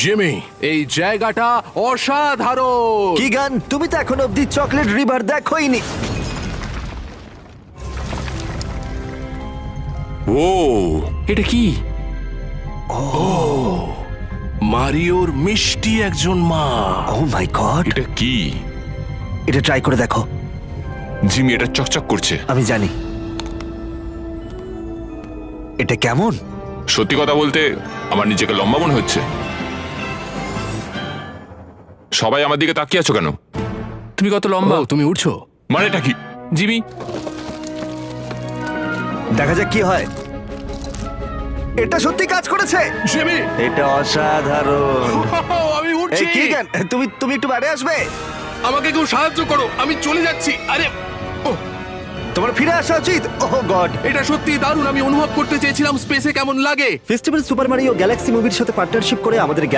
Jimmy, এই জায়গাটা অসাধারণ। কিগান, তুমি তো এখন অব্দি চকলেট রিভার দেখোইনি। ও এটা কি? মারিওর মিষ্টি একজন মা। ও মাই গড, এটা কি? এটা ট্রাই করে দেখো। জিমি, এটা চকচক করছে। আমি জানি। এটা কেমন? সত্যি কথা বলতে আমার নিজেকে লম্বা মনে হচ্ছে। সবাই আমার দিকে তাকিয়ে আছো কেন? তুমি কত লম্বা? ও, তুমি উঠছো? মানেটা কি? জিমি, দেখা যাক কি হয়। এটা সত্যি কাজ করেছে। জিমি, এটা অসাধারণ। আমি এই উঠছি। কিগান, তুমি তুমি একটু বাইরে আসবে? আমাকে কেউ সাহায্য করো, আমি চলে যাচ্ছি। আরে ও, তোমার ফিরে আসা উচিত। ওহ গড। এটা সত্যি দারুণ। আমি অনুভব করতে চেয়েছিলাম স্পেসে কেমন লাগে। ফেস্টিভ্যাল সুপার মারিও গ্যালাক্সি মুভির সাথে পার্টনারশিপ করে আমাদের